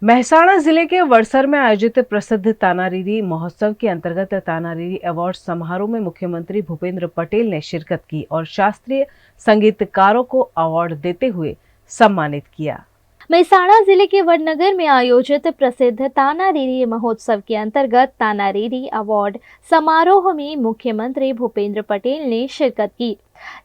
महसाणा जिले के वड़सर में आयोजित प्रसिद्ध तानारीरी महोत्सव के अंतर्गत तानारीरी अवार्ड समारोह में मुख्यमंत्री भूपेंद्र पटेल ने शिरकत की और शास्त्रीय संगीतकारों को अवार्ड देते हुए सम्मानित किया। महसाणा जिले के वडनगर में आयोजित प्रसिद्ध तानारीरी महोत्सव के अंतर्गत तानारीरी अवार्ड समारोह में मुख्यमंत्री भूपेंद्र पटेल ने शिरकत की।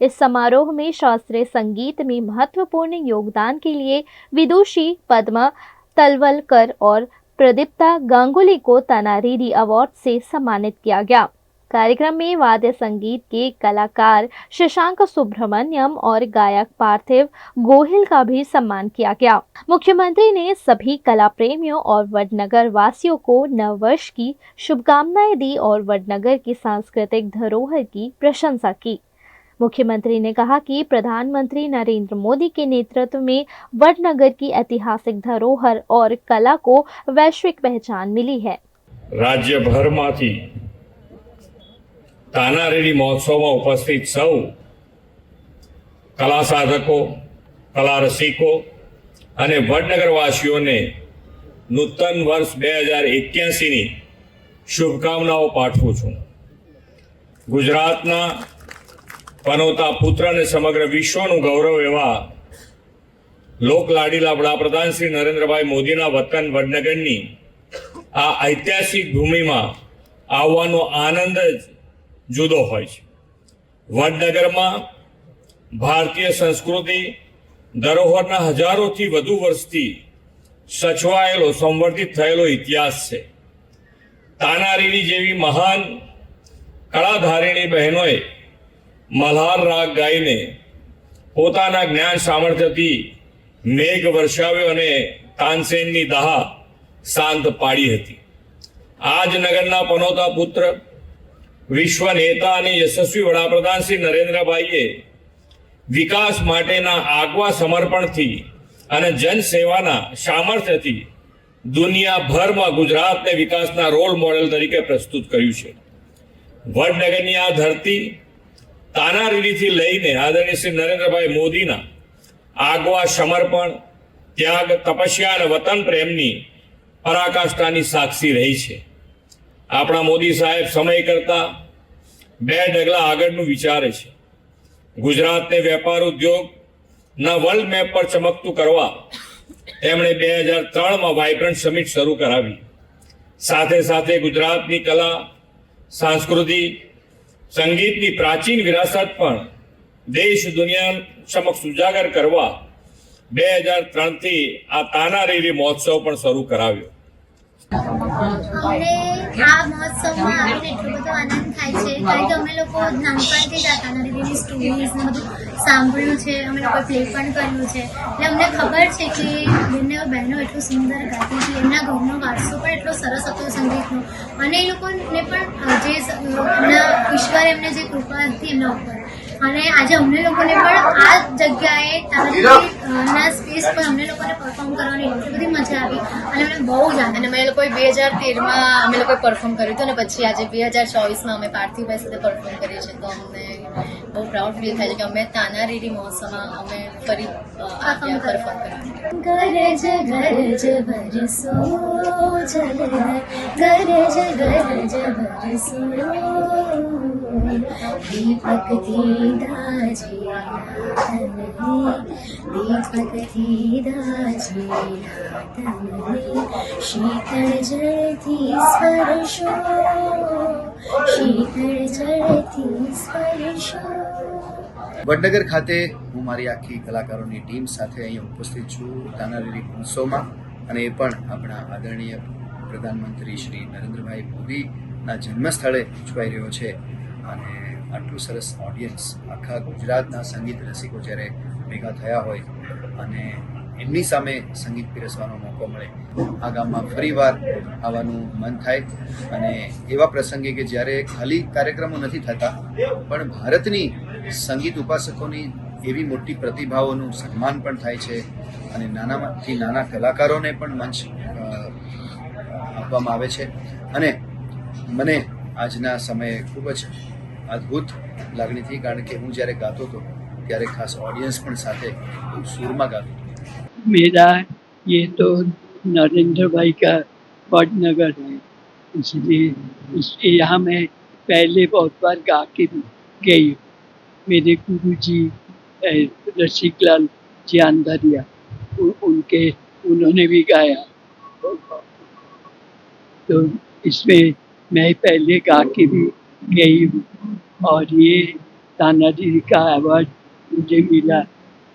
इस समारोह में शास्त्रीय संगीत में महत्वपूर्ण योगदान के लिए विदुषी पद्मा तलवलकर और प्रदीप्ता गांगुली को तानारीरी अवार्ड से सम्मानित किया गया। कार्यक्रम में वाद्य संगीत के कलाकार शशांक सुब्रमण्यम और गायक पार्थिव गोहिल का भी सम्मान किया गया। मुख्यमंत्री ने सभी कला प्रेमियों और वडनगर वासियों को नववर्ष की शुभकामनाएं दी और वडनगर की सांस्कृतिक धरोहर की प्रशंसा की। मुख्यमंत्री ने कहा कि प्रधानमंत्री नरेंद्र मोदी के नेतृत्व में वडनगर की ऐतिहासिक धरोहर और कला को वैश्विक पहचान मिली है। राज्यभरमांथी तानारीरी महोत्सव में उपस्थित सौ कला साधकों, कला रसिकों અને વડનગરવાસીઓને નૂતન વર્ષ 2081ની શુભકામનાઓ પાઠવું છું। ગુજરાતના પનોતા પુત્ર અને સમગ્ર વિશ્વનું ગૌરવ એવા લોકલાડીલા વડાપ્રધાન શ્રી નરેન્દ્રભાઈ મોદીના વતન વડનગરની આ ઐતિહાસિક ભૂમિમાં આવવાનો આનંદ જ જુદો હોય છે। વડનગરમાં ભારતીય સંસ્કૃતિ ધરોહરના હજારોથી વધુ વર્ષથી સચવાયેલો સંવર્ધિત થયેલો ઇતિહાસ છે। તાનારીરી જેવી મહાન કળાધારિણી બહેનોએ મલ્હાર રાગ ગાઈને પોતાના જ્ઞાન સામર્થ્યથી મેઘ વર્ષાવ્યો અને તાનસેનની દાહ શાંત પાડી હતી। આજ નગરના પનોતા પુત્ર વિશ્વ નેતા અને યશસ્વી વડાપ્રધાન શ્રી નરેન્દ્રભાઈએ વિકાસ માટેના આગવા સમર્પણથી અને જનસેવાના સામર્થ્યથી દુનિયાભરમાં ગુજરાતને વિકાસના રોલ મોડેલ તરીકે પ્રસ્તુત કર્યું છે। વડનગરની આ ધરતી તાનારીરીથી લઈને આદરણીય શ્રી નરેન્દ્રભાઈ મોદીના આગવા સમર્પણ, ત્યાગ, તપસ્યા અને વતન પ્રેમની પરાકાષ્ઠાની સાક્ષી રહી છે। આપણા મોદી સાહેબ સમય કરતા બે ડગલા આગળનું વિચારે છે। ગુજરાતને વેપાર ઉદ્યોગના વર્લ્ડ મેપ પર ચમકતું કરવા તેમણે 2003માં વાઇબ્રન્ટ સમિટ શરૂ કરાવી। સાથે સાથે ગુજરાતની કલા, સંસ્કૃતિ, સંગીતની પ્રાચીન વિરાસત પણ દેશ દુનિયા સમક્ષ ઉજાગર કરવા 2003થી આ તાનારીરી મહોત્સવ પણ શરૂ કરાવ્યો। અમને આ મહોત્સવમાં આવીને એટલો બધો આનંદ થાય છે કારણ કે અમે લોકો નાનપણથી જ આ તાનારીરીની સ્ટોરીઝ ને બધું સાંભળ્યું છે, અમે લોકોએ પ્લે પણ કર્યું છે, એટલે અમને ખબર છે કે બંને બહેનો એટલું સુંદર ગાતી હતી, એમના ઘરનો વારસો પણ એટલો સરસ હતો સંગીતનો અને એ લોકોને પણ જે એમના ઈશ્વરે એમને જે કૃપા હતી એમના ઉપર અને આજે અમને લોકોને પણ આ જગ્યાએ તાનારીરીના સ્પેસ પર અમને લોકોને પરફોર્મ કરવાની એટલી બધી મજા આવી અને અમને બહુ જ આનંદ। અમે લોકોએ 2013માં અમે લોકોએ પરફોર્મ કર્યું હતું અને પછી આજે 2024માં અમે પાર્થિવભાઈ સાથે પરફોર્મ કરીએ છીએ, તો અમને બહુ પ્રાઉડ ફીલ થાય છે કે અમે તાનારીરી મહોત્સવમાં અમે ફરી પરફોર્મ કર્યું। ગરજ ગરજ બરસો જલધર, ગરજ ગરજ બરસો દીપકથી દાજે તનહે, દીપકથી દાજે તનહે, શીતળ જળથી સ્પર્શો, શીતળ જળથી સ્પર્શો। વડનગર ખાતે હું મારી આખી કલાકારોની ટીમ સાથે અહીં ઉપસ્થિત છું તાનારીરી મહોત્સવમાં અને એ પણ આપણા આદરણીય પ્રધાનમંત્રી શ્રી નરેન્દ્રભાઈ મોદીના જન્મસ્થળે ઉજવાઈ રહ્યો છે અને આટલું સરસ ઓડિયન્સ આખા ગુજરાતના સંગીત રસિકો જ્યારે ભેગા થયા હોય અને એમની સામે સંગીત પીરસવાનો મોકો મળે, આ ગામમાં ફરીવાર આવવાનું મન થાય અને એવા પ્રસંગે કે જ્યારે ખાલી કાર્યક્રમો નથી થતા પણ ભારતની સંગીત ઉપાસકોની એવી મોટી પ્રતિભાઓનું સન્માન પણ થાય છે અને નાનાથી નાના કલાકારોને પણ મંચ આપવામાં આવે છે અને મને આજના સમયે ખૂબ જ અદ્ભુત લાગણી थी कारण કે હું જ્યારે ગાતો હતો ત્યારે ખાસ ઓડિયન્સ પણ સાથે સુરમાં ગાતો। मेरा ये तो नरेंद्र भाई का वडनगर है, इसलिए यहाँ मैं पहले बहुत बार गा के भी गई हूँ। मेरे गुरुजी रसिकलाल जी अंधारिया, उन्होंने भी गाया, तो इसमें मैं पहले गा के भी गई हूँ और ये तानाजी का अवार्ड मुझे मिला।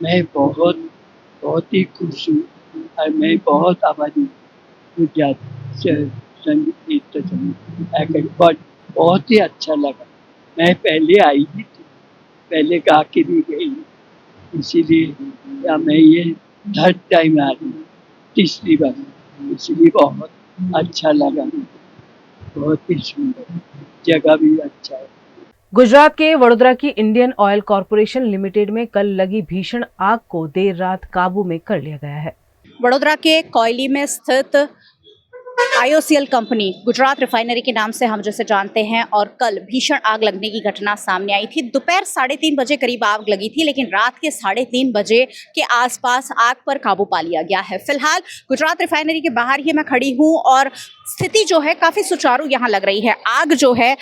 मैं बहुत बहुत ही खुश हूँ और मैं बहुत आभारी हूँ गुजरात संगीत अकेडमी, बहुत ही अच्छा लगा। मैं पहले आई भी थी, पहले गा के भी गई, इसीलिए मैं ये थर्ड टाइम आ रही हूँ, तीसरी बार, इसलिए बहुत अच्छा लगा, बहुत ही सुंदर जगह भी अच्छा है। गुजरात के वडोदरा की इंडियन ऑयल कॉरपोरेशन लिमिटेड में कल लगी भीषण आग को देर रात काबू में कर लिया गया है। वडोदरा के कोयली में स्थित IOCL कंपनी गुजरात रिफाइनरी के नाम से हम जैसे जानते हैं, और कल भीषण आग लगने की घटना सामने आई थी। दोपहर 3:30 बजे करीब आग लगी थी, लेकिन रात के 3:30 बजे के आसपास आग पर काबू पा लिया गया है। फिलहाल गुजरात रिफाइनरी के बाहर ही मैं खड़ी हूं और स्थिति जो है काफी सुचारू यहाँ लग रही है। आग जो है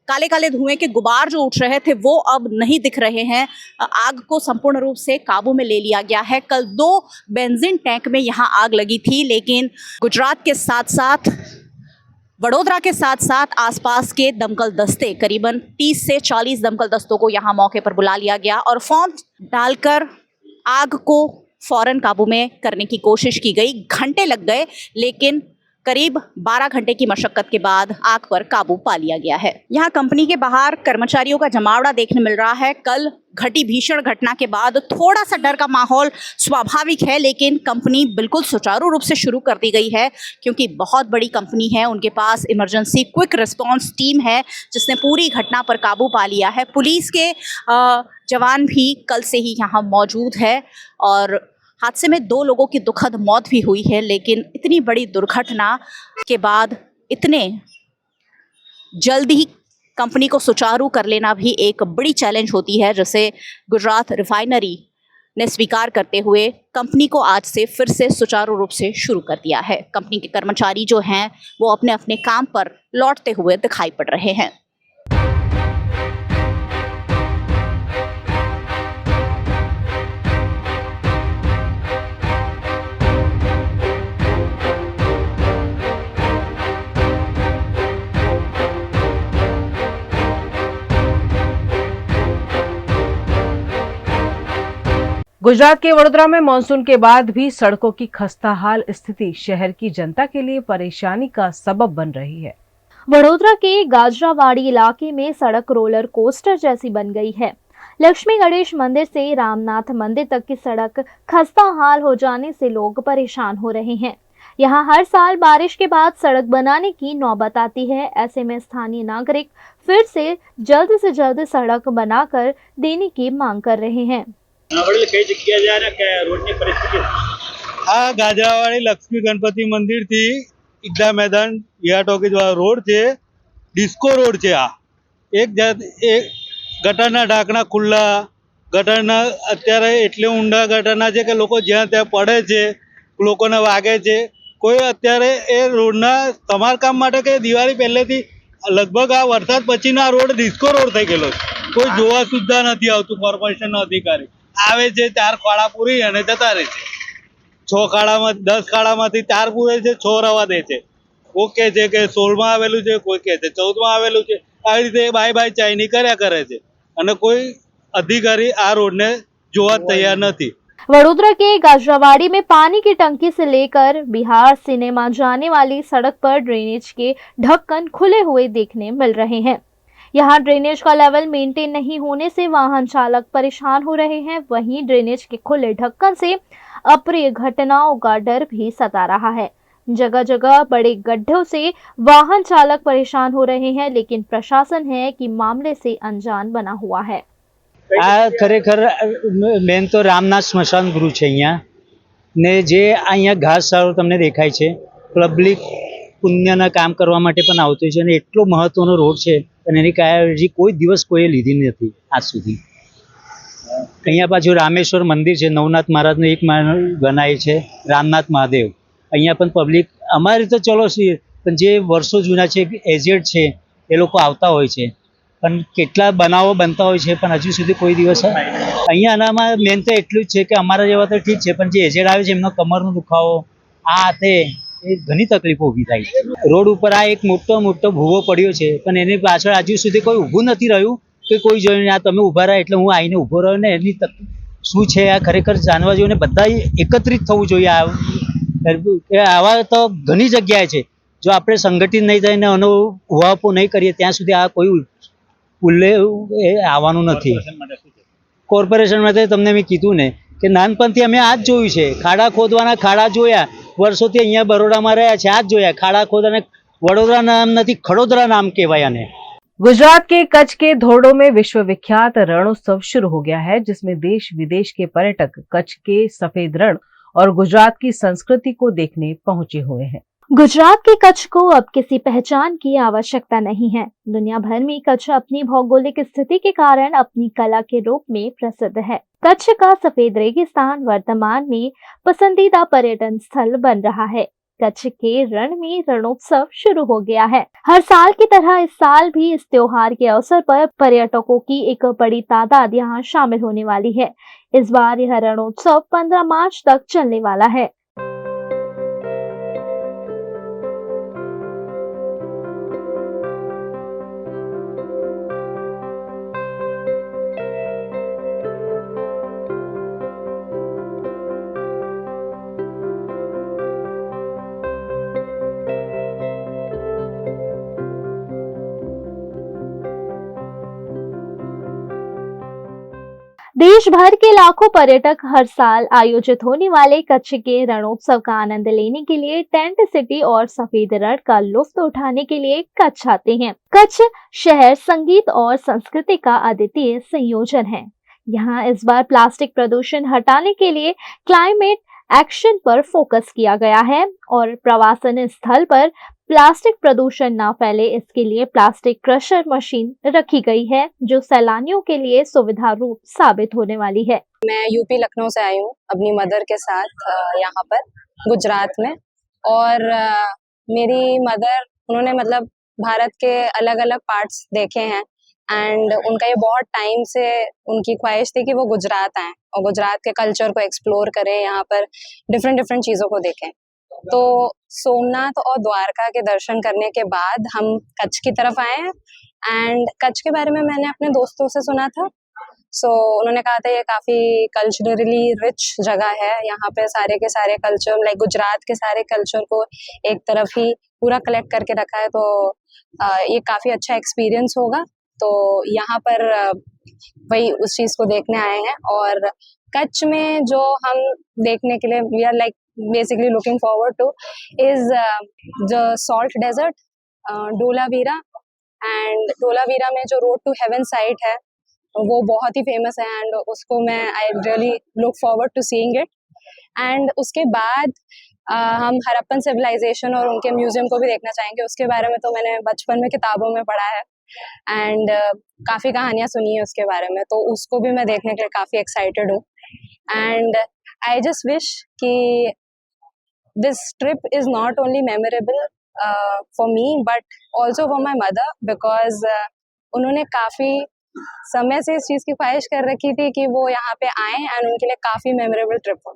काले काले धुएं के गुबार जो उठ रहे थे वो अब नहीं दिख रहे हैं। आग को संपूर्ण रूप से काबू में ले लिया गया है। कल 2 बेंजीन टैंक में यहाँ आग लगी थी, लेकिन गुजरात के साथ साथ वडोदरा के साथ साथ आसपास के दमकल दस्ते, करीबन 30 से 40 दमकल दस्तों को यहाँ मौके पर बुला लिया गया और फॉर्म डालकर आग को फौरन काबू में करने की कोशिश की गई। घंटे लग गए, लेकिन करीब 12 घंटे की मशक्कत के बाद आग पर काबू पा लिया गया है। यहाँ कंपनी के बाहर कर्मचारियों का जमावड़ा देखने मिल रहा है। कल घटी भीषण घटना के बाद थोड़ा सा डर का माहौल स्वाभाविक है, लेकिन कंपनी बिल्कुल सुचारू रूप से शुरू कर दी गई है, क्योंकि बहुत बड़ी कंपनी है। उनके पास इमरजेंसी क्विक रिस्पांस टीम है जिसने पूरी घटना पर काबू पा लिया है। पुलिस के जवान भी कल से ही यहाँ मौजूद है और हादसे में 2 लोगों की दुखद मौत भी हुई है, लेकिन इतनी बड़ी दुर्घटना के बाद इतने जल्द ही कंपनी को सुचारू कर लेना भी एक बड़ी चैलेंज होती है, जिसे गुजरात रिफाइनरी ने स्वीकार करते हुए कंपनी को आज से फिर से सुचारू रूप से शुरू कर दिया है। कंपनी के कर्मचारी जो हैं वो अपने अपने काम पर लौटते हुए दिखाई पड़ रहे हैं। गुजरात के वडोदरा में मानसून के बाद भी सड़कों की खस्ताहाल स्थिति शहर की जनता के लिए परेशानी का सबब बन रही है। वडोदरा के गाजरावाड़ी इलाके में सड़क रोलर कोस्टर जैसी बन गई है। लक्ष्मी गणेश मंदिर से रामनाथ मंदिर तक की सड़क खस्ताहाल हो जाने से लोग परेशान हो रहे हैं। यहाँ हर साल बारिश के बाद सड़क बनाने की नौबत आती है। ऐसे में स्थानीय नागरिक फिर से जल्द सड़क बनाकर देने की मांग कर रहे हैं। આ ગાજરાવાડી લક્ષ્મી ગણપતિ મંદિર થી ઈદા મેદાન યા ટોકીજ રોડ છે, ડિસ્કો રોડ છે। આ એક ગટરના ઢાંકણા ખુલ્લા, ગટરના અત્યારે એટલે ઊંડા ગટરના છે કે લોકો જ્યાં ત્યાં પડે છે, લોકોને વાગે છે। કોઈ અત્યારે એ રોડના સમારકામ માટે કે દિવાળી પહેલેથી લગભગ આ વરસાદ પછીનો આ રોડ ડિસ્કો રોડ થઈ ગયેલો છે। કોઈ જોવા સુદ્ધા નથી આવતું। કોર્પોરેશનના અધિકારી આવે છે, 4 ખાડા પૂરી અને જતા રહે છે। 6 ખાડામાં 10 ખાડામાંથી 4 પૂરે છે, 6 રવા દે છે। કોઈ કહે છે કે 16માં આવેલું છે, કોઈ કહે છે 14માં આવેલું છે। આવી રીતે બાય બાય ચાઇની કર્યા કરે છે અને કોઈ અધિકારી આ રોડને જોવા તૈયાર નથી। वडोदरा के गाजरावाड़ी में पानी की टंकी से लेकर बिहार सिनेमा जाने वाली सड़क पर ड्रेनेज के ढक्कन खुले हुए देखने मिल रहे हैं। यहाँ ड्रेनेज का लेवल मेंटेन नहीं होने से वाहन चालक परेशान हो रहे हैं। वहीं ड्रेनेज के खुले ढक्कन से अप्रिय घटनाओं का डर भी सता रहा है। जगह जगह बड़े गड्ढों से वाहन चालक परेशान हो रहे हैं, लेकिन प्रशासन है कि मामले से अनजान बना हुआ है। આ ખરેખર મેન તો રામનાથ સ્મશાન ગૃહ છે અહીંયા ને જે અહીંયા ઘાસ સારો તમને દેખાય છે, પબ્લિક પુણ્યના કામ કરવા માટે પણ આવતું છે અને એટલો મહત્વનો રોડ છે અને એની કાળજી કોઈ દિવસ કોઈએ લીધી નથી આજ સુધી। અહીંયા પાછું રામેશ્વર મંદિર છે, નવનાથ મહારાજનું એક બનાય છે રામનાથ મહાદેવ, અહીંયા પણ પબ્લિક અમારે તો ચલો છે, પણ જે વર્ષો જૂના છે, એજેડ છે, એ લોકો આવતા હોય છે, પણ કેટલા બનાવો બનતા હોય છે, પણ હજુ સુધી કોઈ દિવસ અહીંયા આનામાં મેન તો એટલું જ છે કે અમારા જેવા તો ઠીક છે, પણ જે એજેડ આવે છે એમનો કમરનો દુખાવો આ તે એ ઘણી તકલીફો ઊભી થાય છે. રોડ ઉપર આ એક મોટો ભૂવો પડ્યો છે, પણ એની પાછળ હજુ સુધી કોઈ ઊભું નથી રહ્યું કે કોઈ જોઈને આ તમે ઊભા રહ્યા એટલે હું આવીને ઊભો રહ્યો ને એની શું છે આ ખરેખર જાણવા જોઈએ ને બધા એકત્રિત થવું જોઈએ. આવા તો ઘણી જગ્યાએ છે, જો આપણે સંગઠિત નહીં થઈને આનો ઉહાપો નહીં કરીએ ત્યાં સુધી આ કોઈ ઉલ્લેખ આવવાનું નથી. કોર્પોરેશન માટે તમને મેં કીધું ને કે નાનપણથી અમે આ જ જોયું છે, ખાડા ખોદવાના ખાડા જોયા, વર્ષોથી અહીંયા બરોડામાં રહ્યા છે, આ જ જોયા ખાડા ખોદવાના. વડોદરા નામ નથી, खड़ोदरा नाम કહેવાય આને. गुजरात के कच्छ के धोरडो में विश्वविख्यात रणोत्सव शुरू हो गया है, जिसमें देश विदेश के पर्यटक कच्छ के सफेद रण और गुजरात की संस्कृति को देखने पहुंचे हुए हैं। गुजरात के कच्छ को अब किसी पहचान की आवश्यकता नहीं है। दुनिया भर में कच्छ अपनी भौगोलिक स्थिति के कारण अपनी कला के रूप में प्रसिद्ध है। कच्छ का सफेद रेगिस्तान वर्तमान में पसंदीदा पर्यटन स्थल बन रहा है। कच्छ के रण में रणोत्सव शुरू हो गया है। हर साल की तरह इस साल भी इस त्योहार के अवसर पर पर्यटकों की एक बड़ी तादाद यहाँ शामिल होने वाली है। इस बार यह रणोत्सव 15 मार्च तक चलने वाला है। देश भर के लाखों पर्यटक हर साल आयोजित होने वाले कच्छ के रणोत्सव का आनंद लेने के लिए टेंट सिटी और सफेद रण का लुत्फ उठाने के लिए कच्छ आते हैं। कच्छ शहर संगीत और संस्कृति का अद्वितीय संयोजन है। यहाँ इस बार प्लास्टिक प्रदूषण हटाने के लिए क्लाइमेट एक्शन पर फोकस किया गया है और प्रवासन स्थल पर प्लास्टिक प्रदूषण न फैले इसके लिए प्लास्टिक क्रशर मशीन रखी गई है, जो सैलानियों के लिए सुविधा रूप साबित होने वाली है। मैं यूपी लखनऊ से आई हूँ अपनी मदर के साथ यहाँ पर गुजरात में, और मेरी मदर उन्होंने मतलब भारत के अलग अलग पार्ट्स देखे हैं एंड उनका ये बहुत टाइम से उनकी ख्वाहिश थी कि वो गुजरात आएँ और गुजरात के कल्चर को एक्सप्लोर करें, यहाँ पर डिफरेंट चीज़ों को देखें। तो सोमनाथ और द्वारका के दर्शन करने के बाद हम कच्छ की तरफ आए हैं एंड कच्छ के बारे में मैंने अपने दोस्तों से सुना था। उन्होंने कहा था ये काफ़ी कल्चरली रिच जगह है, यहाँ पे सारे के सारे कल्चर लाइक गुजरात के सारे कल्चर को एक तरफ ही पूरा कलेक्ट करके रखा है, तो ये काफ़ी अच्छा एक्सपीरियंस होगा। तो यहाँ पर वही उस चीज़ को देखने आए हैं। और कच्छ में जो हम देखने के लिए we are like basically looking forward to is the salt desert, Dholavira, and Dholavira में जो रोड टू हेवन साइट है वो बहुत ही फेमस है एंड उसको मैं I really look forward to seeing it. And उसके बाद हम हड़प्पन सिविलाइजेशन और उनके म्यूजियम को भी देखना चाहेंगे। उसके बारे में तो मैंने बचपन में किताबों में पढ़ा है एंड काफ़ी कहानियाँ सुनी है उसके बारे में, तो उसको भी मैं देखने के लिए काफ़ी एक्साइटेड हूँ। एंड आई जस्ट विश कि this trip is not only memorable for me but also for my mother because उन्होंने काफ़ी समय से इस चीज़ की ख्वाहिश कर रखी थी कि वो यहाँ पे आएं एंड उनके लिए काफ़ी मेमोरेबल ट्रिप हो।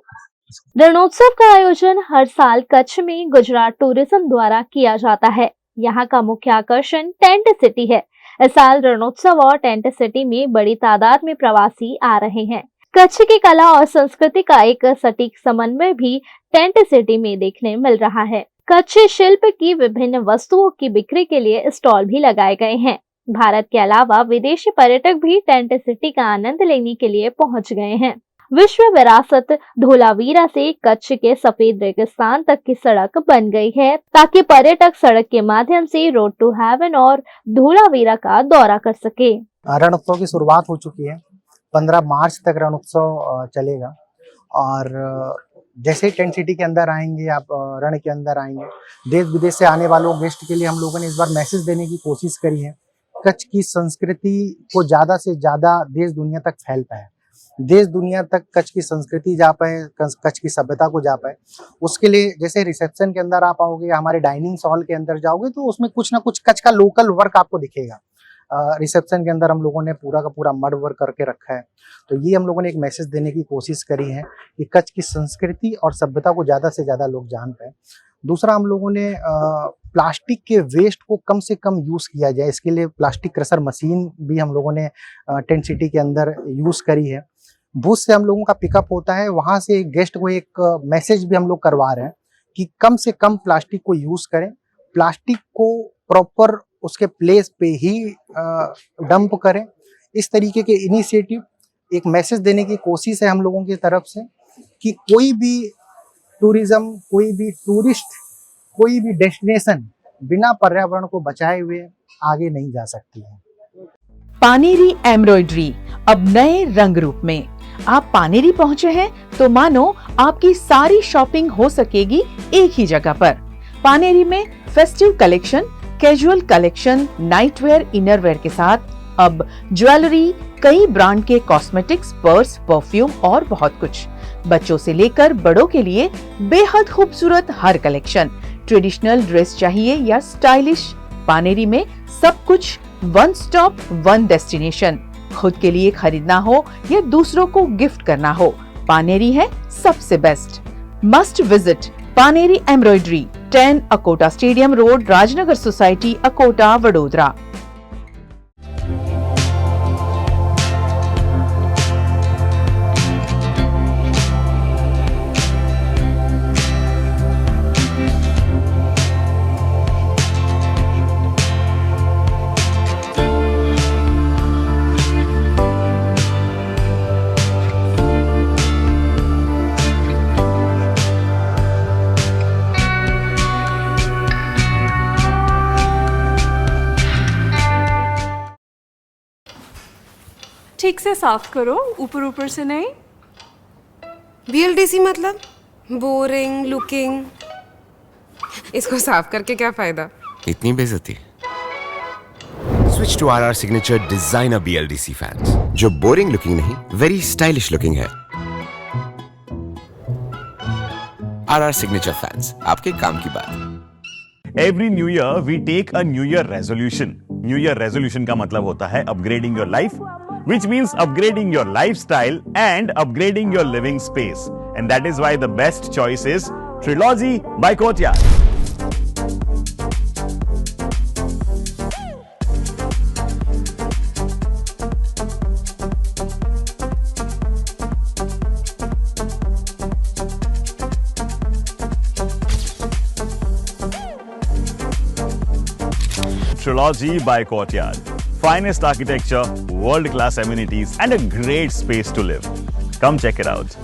रणोत्सव का आयोजन हर साल कच्छ में गुजरात टूरिज्म द्वारा किया जाता है। यहाँ का मुख्य आकर्षण टेंट सिटी है। इस साल रणोत्सव और टेंट सिटी में बड़ी तादाद में प्रवासी आ रहे हैं। कच्छ की कला और संस्कृति का एक सटीक समन्वय भी टेंट सिटी में देखने मिल रहा है। कच्छ शिल्प की विभिन्न वस्तुओं की बिक्री के लिए स्टॉल भी लगाए गए हैं। भारत के अलावा विदेशी पर्यटक भी टेंट सिटी का आनंद लेने के लिए पहुंच गए हैं। विश्व विरासत धोलावीरा से कच्छ के सफेद रेगिस्तान तक की सड़क बन गई है ताकि पर्यटक सड़क के माध्यम से रोड टू हेवन और धोलावीरा का दौरा कर सके। रणोत्सव की शुरुआत हो चुकी है, 15 मार्च तक रणोत्सव चलेगा और जैसे ही टेंट सिटी के अंदर आएंगे, आप रण के अंदर आएंगे, देश विदेश से आने वालों गेस्ट के लिए हम लोगों ने इस बार मैसेज देने की कोशिश करी है। कच्छ की संस्कृति को ज़्यादा से ज़्यादा देश दुनिया तक फैल पाए देश दुनिया तक कच्छ की संस्कृति जा पाए, कच्छ की सभ्यता को जा पाए। उसके लिए जैसे रिसेप्शन के अंदर आप आओगे या हमारे डाइनिंग हॉल के अंदर जाओगे तो उसमें कुछ ना कुछ कच्छ का लोकल वर्क आपको दिखेगा। रिसेप्शन के अंदर हम लोगों ने पूरा का पूरा मड वर्क करके रखा है। तो ये हम लोगों ने एक मैसेज देने की कोशिश करी है कि कच्छ की संस्कृति और सभ्यता को ज़्यादा से ज़्यादा लोग जान पाए। दूसरा, हम लोगों ने प्लास्टिक के वेस्ट को कम से कम यूज़ किया जाए, इसके लिए प्लास्टिक क्रशर मशीन भी हम लोगों ने टेंट सिटी के अंदर यूज़ करी है। भुज से हम लोगों का पिकअप होता है, वहाँ से गेस्ट को एक मैसेज भी हम लोग करवा रहे हैं कि कम से कम प्लास्टिक को यूज़ करें, प्लास्टिक को प्रॉपर उसके प्लेस पे ही डंप करें। इस तरीके के इनिशिएटिव एक मैसेज देने की कोशिश है हम लोगों की तरफ से कि कोई भी टूरिज्म, कोई भी टूरिस्ट, कोई भी डेस्टिनेशन बिना पर्यावरण को बचाए हुए आगे नहीं जा सकती है। पानेरी एम्ब्रॉयडरी अब नए रंग रूप में। आप पानेरी पहुंचे हैं तो मानो आपकी सारी शॉपिंग हो सकेगी एक ही जगह पर। पानेरी में festive collection, casual collection, nightwear, innerwear के साथ अब ज्वेलरी, कई ब्रांड के कॉस्मेटिक्स, पर्स, परफ्यूम और बहुत कुछ। बच्चों से लेकर बड़ों के लिए बेहद खूबसूरत हर कलेक्शन। ट्रेडिशनल ड्रेस चाहिए या स्टाइलिश, पानेरी में सब कुछ वन स्टॉप वन डेस्टिनेशन। खुद के लिए खरीदना हो या दूसरों को गिफ्ट करना हो, पानेरी है सबसे best. Must visit Paneri embroidery, 10 Akota stadium road, Rajnagar society, Akota, Vadodara. ठीक से साफ करो, ऊपर ऊपर से नहीं। BLDC मतलब बोरिंग लुकिंग, इसको साफ करके क्या फायदा? इतनी बेइज्जती। Switch to RR signature designer BLDC fans, जो बोरिंग लुकिंग नहीं, वेरी स्टाइलिश लुकिंग है। RR सिग्नेचर फैंस, आपके काम की बात। Every new year we take a new year resolution. New year resolution का मतलब होता है upgrading your life, which means upgrading your lifestyle and upgrading your living space. And that is why the best choice is Trilogy by Courtyard. Trilogy by Courtyard. Finest architecture, world-class amenities, and a great space to live. Come check it out.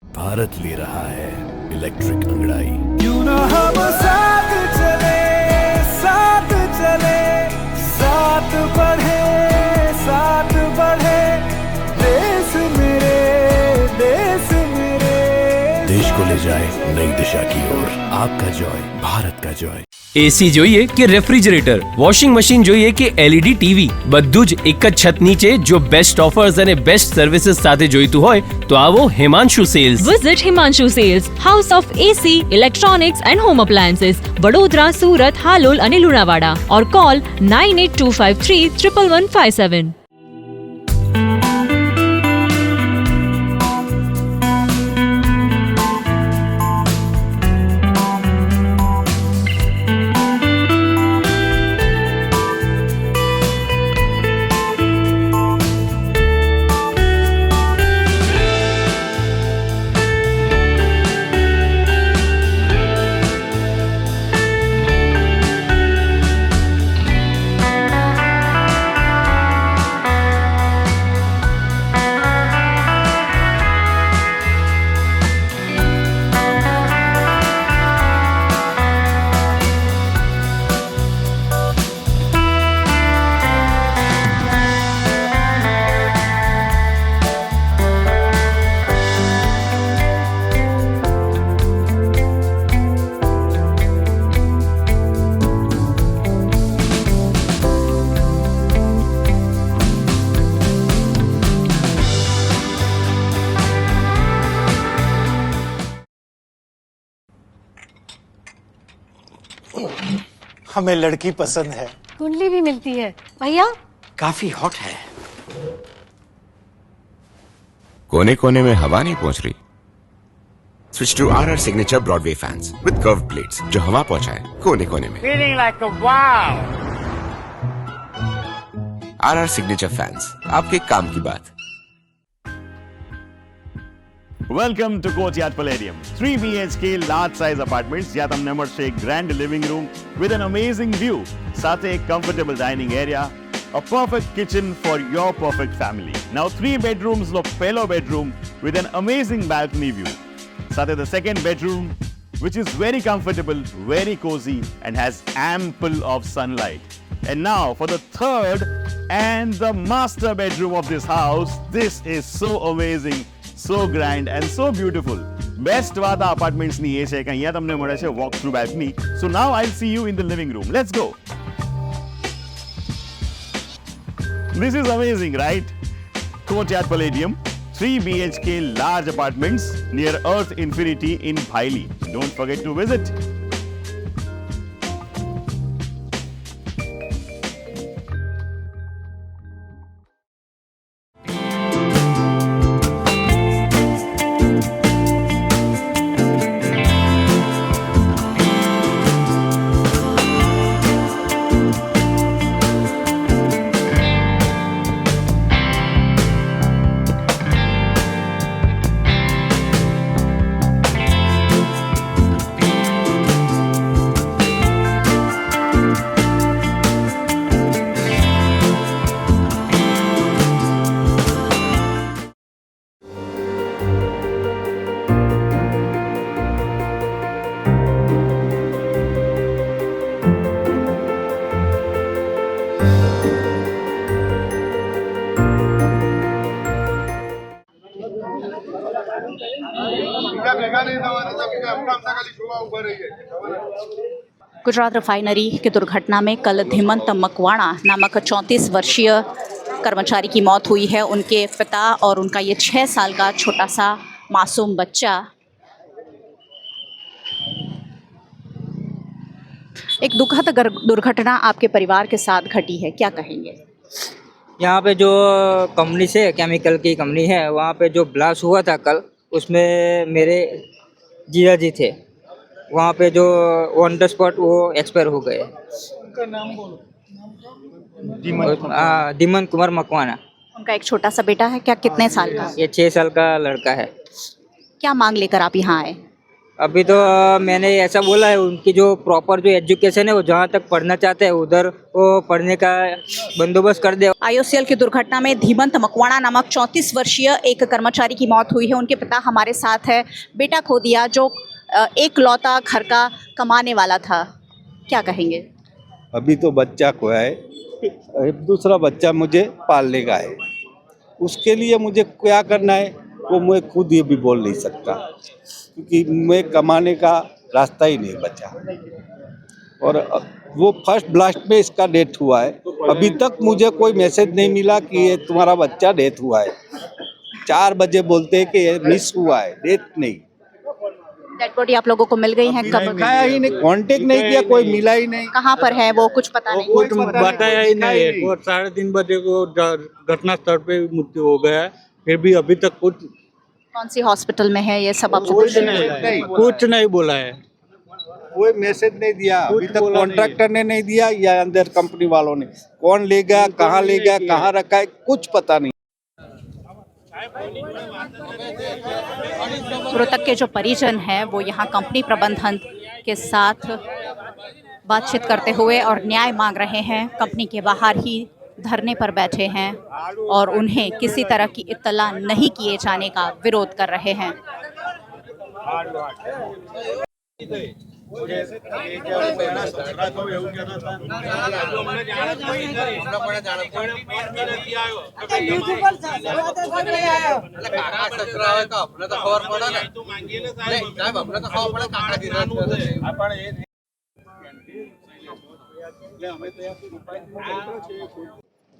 Bharat ले रहा है electric अंगड़ाई। क्यों ना हम साथ चले, साथ चले, साथ बढ़े, साथ बढ़े, देश मेरे, देश मेरे। देश को ले जाए नई दिशा की ओर। आपका जॉय, भारत का जॉय। એસી જોઈએ કે રેફ્રિજરેટર, વોશિંગ મશીન જોઈએ કે LED ટીવી, બધું જ એક જ છત નીચે જો બેસ્ટ ઓફર્સ અને બેસ્ટ સર્વિસીસ સાથે જોઈતું હોય તો આવો Himanshu Sales. Visit Himanshu Sales, House of AC, Electronics and Home Appliances, Vadodara, Surat, Halol અને લુણાવાડા. Or call 9825 11157. हमें लड़की पसंद है। कुंडली भी मिलती है भैया। काफी हॉट है। कोने कोने में हवा नहीं पहुंच रही? Switch to RR signature Broadway fans with curve plates जो हवा पहुंचाए कोने कोने में। Feeling like a wow. RR signature fans, आपके काम की बात। Welcome to Courtyard Palladium. 3 BHK large size apartments જ્યાં તમને મળશે એક grand living room with an amazing view, સાથે એક comfortable dining area, a perfect kitchen for your perfect family. Now 3 bedrooms નો પહેલો bedroom with an amazing balcony view. સાથે the second bedroom which is very comfortable, very cozy and has ample of sunlight. And now for the third and the master bedroom of this house. This is so amazing. So grand and so beautiful. Best વાત આ apartments ની એ છે કે અહીંયા તમને મળે છે walk through balcony. So now I'll see you in the living room. Let's go. This is amazing, right? Courtyard Palladium, 3 BHK large apartments near Earth Infinity in Bhaili. Don't forget to visit. Gujarat refinery की दुर्घटना में कल धीमंत मकवाणा नामक 34 वर्षीय कर्मचारी की मौत हुई है। उनके पिता और उनका ये 6 साल का छोटा सा मासूम बच्चा। एक दुखद दुर्घटना आपके परिवार के साथ घटी है, क्या कहेंगे? यहाँ पे जो कंपनी से केमिकल की कंपनी है वहाँ पे जो ब्लास्ट हुआ था कल, उसमें मेरे जीजा जी थे। वहाँ पे जो ऑन द स्पॉट वो एक्सपायर हो गए। उनका नाम बोलो। दीमन कुमार मकवाना। उनका एक छोटा सा बेटा है, क्या कितने साल का? ये 6 साल का लड़का है। क्या मांग लेकर आप यहाँ आए? अभी तो मैंने ऐसा बोला है उनकी जो प्रॉपर जो एजुकेशन है वो जहाँ तक पढ़ना चाहते हैं उधर वो पढ़ने का बंदोबस्त कर दे। IOCL की दुर्घटना में धीमंत मकवाणा नामक 34 वर्षीय एक कर्मचारी की मौत हुई है। उनके पिता हमारे साथ है। बेटा खो दिया जो एक लौता घर का कमाने वाला था, क्या कहेंगे? अभी तो बच्चा खोया है, दूसरा बच्चा मुझे पालने का है। उसके लिए मुझे क्या करना है वो मैं खुद ये भी बोल नहीं सकता, क्योंकि मैं कमाने का रास्ता ही नहीं बचा। और वो फर्स्ट ब्लास्ट में इसका डेथ हुआ है। अभी तक मुझे कोई मैसेज नहीं मिला कि ये तुम्हारा बच्चा डेथ हुआ है। 4 बजे बोलते हैं कि ये मिस हुआ है, डेथ नहीं। डेड बॉडी आप लोगों को मिल गई है? कब? दिखाया ही नहीं, कांटेक्ट नहीं किया, कोई मिला ही नहीं। कहाँ पर है वो कुछ पता नहीं? कुछ बताया ही नहीं है। वो 3:30 बजे को घटना स्थल पे मृत्यु हो गया है, फिर भी अभी तक कुछ। कौन सी हॉस्पिटल में है ये सब आपको कुछ नहीं बोला है। कोई मैसेज नहीं दिया अभी तक। कॉन्ट्रैक्टर ने नहीं दिया या अंदर कंपनी वालों ने। कौन ले गया, कहाँ ले गया, कहाँ रखा है, कुछ पता नहीं। मृतक के जो परिजन हैं वो यहाँ कंपनी प्रबंधन के साथ बातचीत करते हुए और न्याय मांग रहे हैं। कंपनी के बाहर ही धरने पर बैठे हैं और उन्हें किसी तरह की इत्तला नहीं किए जाने का विरोध कर रहे हैं।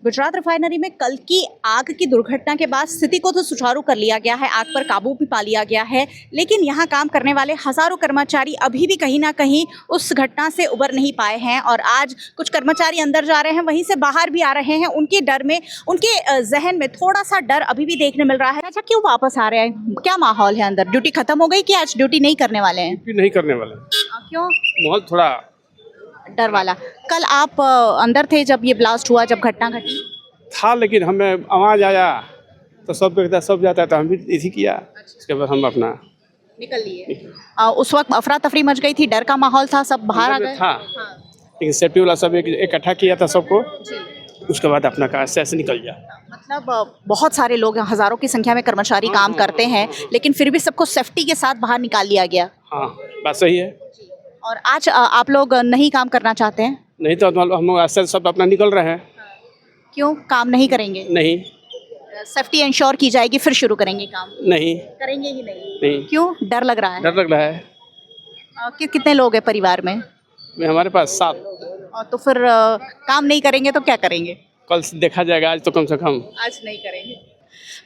गुजरात रिफाइनरी में कल की आग की दुर्घटना के बाद स्थिति को तो सुचारू कर लिया गया है, आग पर काबू भी पा लिया गया है, लेकिन यहाँ काम करने वाले हजारों कर्मचारी अभी भी कहीं ना कहीं उस घटना से उबर नहीं पाए हैं। और आज कुछ कर्मचारी अंदर जा रहे हैं, वहीं से बाहर भी आ रहे हैं। उनके डर में, उनके जहन में थोड़ा सा डर अभी भी देखने मिल रहा है। अच्छा, क्यों वापस आ रहे हैं? क्या माहौल है अंदर? ड्यूटी खत्म हो गई कि आज ड्यूटी नहीं करने वाले हैं? ड्यूटी नहीं करने वाले। क्यों? माहौल थोड़ा डर वाला। कल आप अंदर थे जब ये ब्लास्ट हुआ, जब घटना घटी? था, लेकिन हमें आवाज आया तो सब देखता, सब जाता है तो हम भी इसी किया। उसके बाद हम अपना निकल लिए। उस वक्त अफरा तफरी मच गई थी, डर का माहौल था, सब बाहर आ गए था। लेकिन सेफ्टी वाला सब इकट्ठा किया था सबको, उसके बाद अपना कार से निकल गया। मतलब बहुत सारे लोग, हजारों की संख्या में कर्मचारी काम करते हैं, लेकिन फिर भी सबको सेफ्टी के साथ बाहर निकाल लिया गया। हाँ, बात सही है। और आज आप लोग नहीं काम करना चाहते हैं? नहीं तो हम आज से सब अपना निकल रहे हैं। क्यों काम नहीं करेंगे? नहीं, सेफ्टी इंश्योर की जाएगी फिर शुरू करेंगे काम? नहीं करेंगे ही नहीं। नहीं। क्यों? डर लग रहा है? डर लग रहा है। कितने लोग हैं परिवार में? हमारे पास 7। तो फिर काम नहीं करेंगे तो क्या करेंगे? कल देखा जाएगा, आज तो कम से कम आज नहीं करेंगे।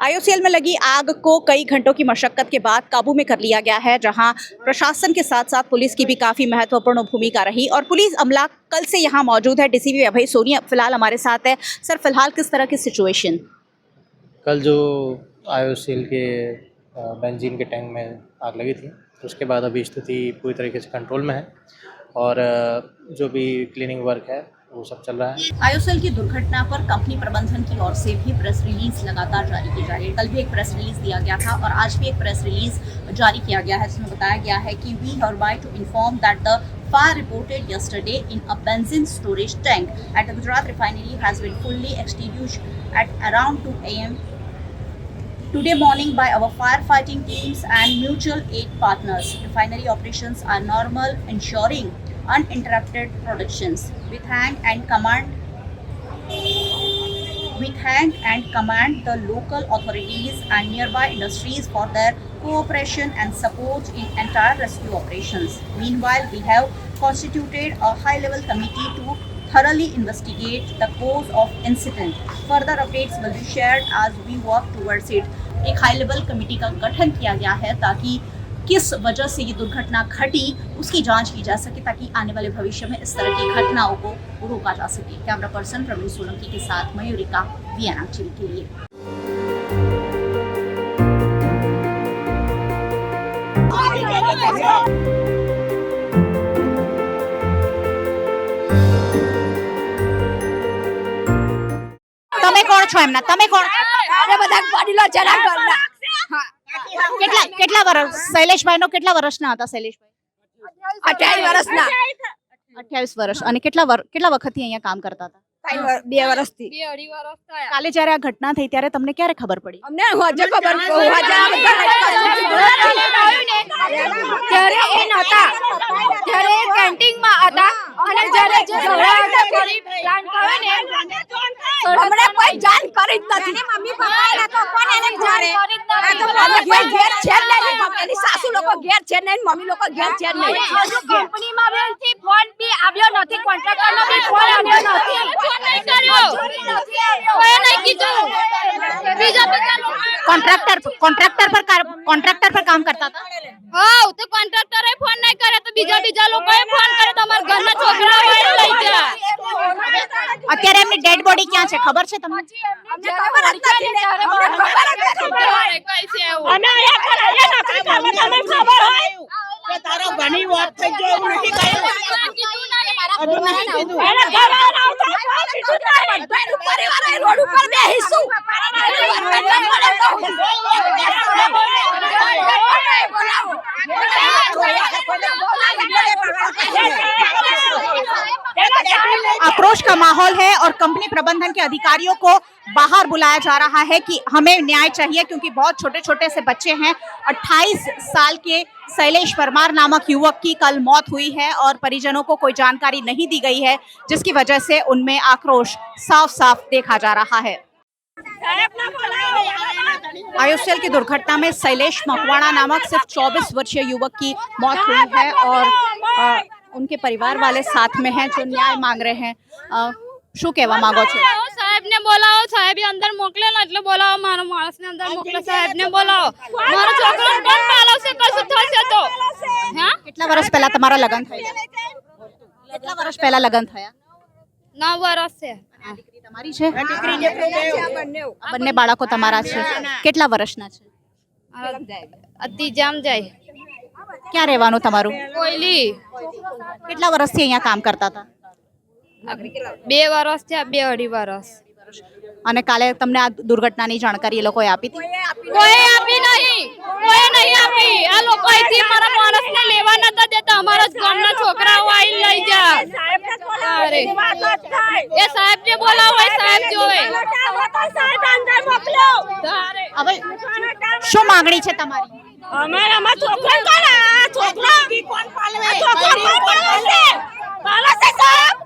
IOCL में लगी आग को कई घंटों की मशक्कत के बाद काबू में कर लिया गया है, जहां प्रशासन के साथ साथ पुलिस की भी काफ़ी महत्वपूर्ण भूमिका रही और पुलिस अमला कल से यहां मौजूद है। DCP अभय सोनी फिलहाल हमारे साथ है। सर, फिलहाल किस तरह की सिचुएशन? कल जो IOCL के बेंजीन के टैंक में आग लगी थी, तो उसके बाद अभी स्थिति पूरी तरीके से कंट्रोल में है और जो भी क्लीनिंग वर्क है वो सब चल रहा है। IOCL की दुर्घटना पर कंपनी प्रबंधन की ओर से भी प्रेस रिलीज लगातार जारी की जा रही है। कल भी एक प्रेस रिलीज दिया गया था और आज भी एक प्रेस रिलीज जारी किया गया है, जिसमें बताया गया है कि we hereby to inform that the fire reported yesterday in a benzene storage tank at the Gujarat refinery has been fully extinguished at around 2 AM today morning by our firefighting teams and mutual aid partners. Refinery operations are normal, ensuring uninterrupted productions. We thank and commend the local authorities and nearby industries for their cooperation and support in entire rescue operations. Meanwhile, we have constituted a high-level committee to thoroughly investigate the cause of incident. Further updates will be shared as we work towards it. एक high level committee का गठन किया गया है ताकि किस वजह से ये दुर्घटना घटी उसकी जांच की जा सके, ताकि आने वाले भविष्य में इस तरह की घटनाओं को रोका जा सके। कैमरा पर्सन प्रवीण सोलंकी के साथ मयूरिका, वीएनआर टीवी के लिए। તમે કોણ છો એમના? તમે કોણ? અરે બધા વડીલો જરા ઘરના. કેટલા વર્ષ? શૈલેષભાઈ નો કેટલા વર્ષના હતા? શૈલેષભાઈ 28 વર્ષના. 28 વર્ષ. અને કેટલા વખતથી અહીંયા કામ કરતા હતા? 2 વર્ષથી. કાલે જ્યારે આ ઘટના થઈ ત્યારે તમને ક્યારે ખબર પડી? અમને હજે ખબર ત્યારે એ નહોતા, ત્યારે કેન્ટીનમાં હતા અને જ્યારે ઝઘડા કરી પ્લાન કર્યો ને અમને કોઈ જાણ કરી જ નથી. મમ્મી પપ્પા તો કોણ એને જાણે? કોઈ ઘેર છે જ નહીં. એની સાસુ લોકો ઘેર છે નહીં, મમ્મી લોકો ઘેર છે જ નહીં. કંપનીમાં બેલથી ફોન બી આવ્યો નથી, કોન્ટ્રાક્ટરનો બી ફોન આવ્યો નથી. કોન્ટ્રાક્ટર પર કામ કરતા હતા? હા, તો કોન્ટ્રાક્ટરે ફોન નહીં કરે તો બીજા લોકોએ ફોન કરે તો અમારા ઘરના છોકરાઓ લઈ ગયા. અત્યારે એમની ડેડ બોડી ક્યાં છે ખબર છે તમને? અમને ખબર જ નથી ને. અમને ખબર જ નથી. અમે અહીંયા ખરા નોકરી કરવા તમને ખબર હોય કે તારો ઘણી વાત થઈ ગયો એવું નથી કહ્યું. એને ઘરે આવતા પરિવાર રોડ ઉપર બેહીશું. आक्रोश का माहौल है और कंपनी प्रबंधन के अधिकारियों को बाहर बुलाया जा रहा है कि हमें न्याय चाहिए, क्योंकि बहुत छोटे छोटे से बच्चे हैं। 28 साल के शैलेश परमार नामक युवक की कल मौत हुई है और परिजनों को कोई जानकारी नहीं दी गई है, जिसकी वजह से उनमें आक्रोश साफ साफ देखा जा रहा है। IOCL की दुर्घटना में शैलेश मकवाणा नामक सिर्फ 24 वर्षीय युवक की मौत हुई है और उनके परिवार वाले साथ में हैं जो न्याय मांग रहे हैं। શું કહેવા માંગો છો? સાહેબને બોલાવો સાહેબ અંદર મોકલેલા એટલે બોલાવો મારો માણસને અંદર મોકલે સાહેબને બોલાવો મારો છોકરો કોણ પાલવશે કશું થશે તો હા કેટલા વર્ષ પહેલા તમારા લગ્ન થયા કેટલા વર્ષ પહેલા લગ્ન થયા 9 વર્ષ છે દીકરી તમારી છે આ બંને બાળકો તમારા છે કેટલા વર્ષના છે અતિ જામ જાય ક્યાં રહેવાનું તમારું કોયલી કેટલા વર્ષથી અહીંયા કામ કરતા હતા 2 વર્ષ થયા 2-2.5 વર્ષ અને કાલે તમને આ દુર્ઘટનાની જાણકારી એ લોકોએ આપી હતી કોઈ આપી નહીં આપી આ લોકો અહીંથી મારા માણસને લેવા નતા દેતા અમારા જ ગામના છોકરાઓ આવીને લઈ જા અરે એ સાહેબને બોલાવો એ સાહેબ જોવે હવે શું માંગણી છે તમારી અમારામાં છોકરા કોણ પાલવે સાહેબ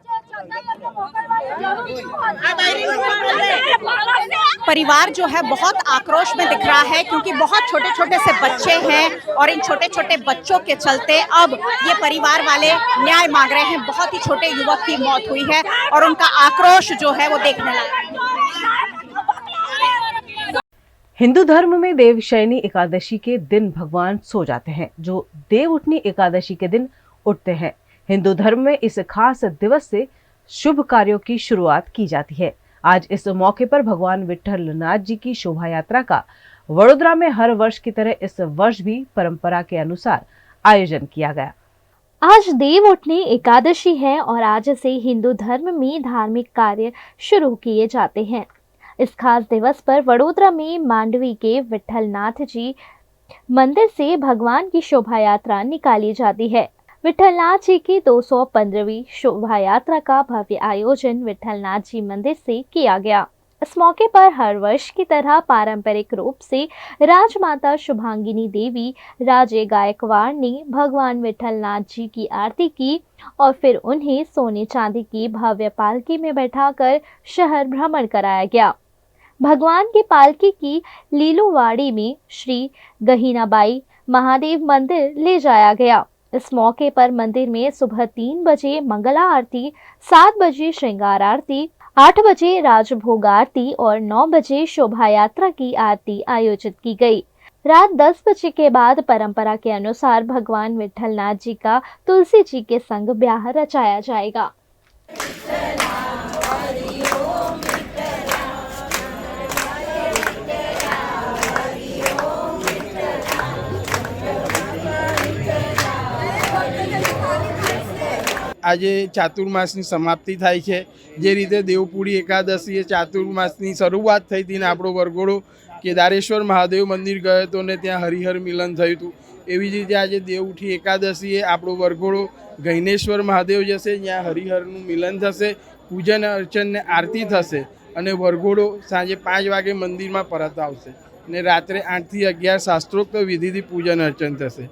परिवार जो है बहुत आक्रोश में दिख रहा है क्योंकि बहुत छोटे छोटे से बच्चे हैं और इन छोटे छोटे बच्चों के चलते अब ये परिवार वाले न्याय मांग रहे हैं। बहुत ही छोटे युवक की मौत हुई है और उनका आक्रोश जो है वो देखने लायक है। हिंदू धर्म में देवशयनी एकादशी के दिन भगवान सो जाते हैं, जो देव उठनी एकादशी के दिन उठते हैं। हिंदू धर्म में इस खास दिवस से शुभ कार्यों की शुरुआत की जाती है। आज इस मौके पर भगवान विट्ठल नाथ जी की शोभा यात्रा का वडोदरा में हर वर्ष की तरह इस वर्ष भी परंपरा के अनुसार आयोजन किया गया। आज देव उठनी एकादशी है और आज से हिंदू धर्म में धार्मिक कार्य शुरू किए जाते हैं। इस खास दिवस पर वडोदरा में मांडवी के विट्ठल नाथ जी मंदिर से भगवान की शोभा यात्रा निकाली जाती है। विट्ठलनाथ जी की 215वीं शोभा यात्रा का भव्य आयोजन विट्ठलनाथ जी मंदिर से किया गया। इस मौके पर हर वर्ष की तरह पारंपरिक रूप से राजमाता शुभांगिनी देवी राजे गायकवाड़ ने भगवान विट्ठलनाथ जी की आरती की और फिर उन्हें सोने चांदी की भव्य पालकी में बैठाकर शहर भ्रमण कराया गया। भगवान की पालकी की लीलूवाड़ी में श्री गहीनाबाई महादेव मंदिर ले जाया गया। इस मौके पर मंदिर में सुबह 3 बजे मंगला आरती, 7 बजे श्रृंगार आरती, 8 बजे राजभोग आरती और 9 बजे शोभा यात्रा की आरती आयोजित की गई। रात 10 बजे के बाद परंपरा के अनुसार भगवान विट्ठलनाथ जी का तुलसी जी के संग ब्याह रचाया जाएगा। આજે ચાતુર્માસની સમાપ્તિ થાય છે। જે રીતે દેવપુરી એકાદશીએ ચાતુર્માસની શરૂઆત થઈ હતી ને આપણો વરઘોડો કેદારેશ્વર મહાદેવ મંદિર ગયો હતો ને ત્યાં હરિહર મિલન થયું હતું, એવી જ રીતે આજે દેવઉઠી એકાદશીએ આપણો વરઘોડો ગૈનેશ્વર મહાદેવ જશે, જ્યાં હરિહરનું મિલન થશે, પૂજન અર્ચન ને આરતી થશે અને વરઘોડો સાંજે 5 વાગે મંદિરમાં પરત આવશે ને રાત્રે 8 થી 11 શાસ્ત્રોક્ત વિધિથી પૂજન અર્ચન થશે।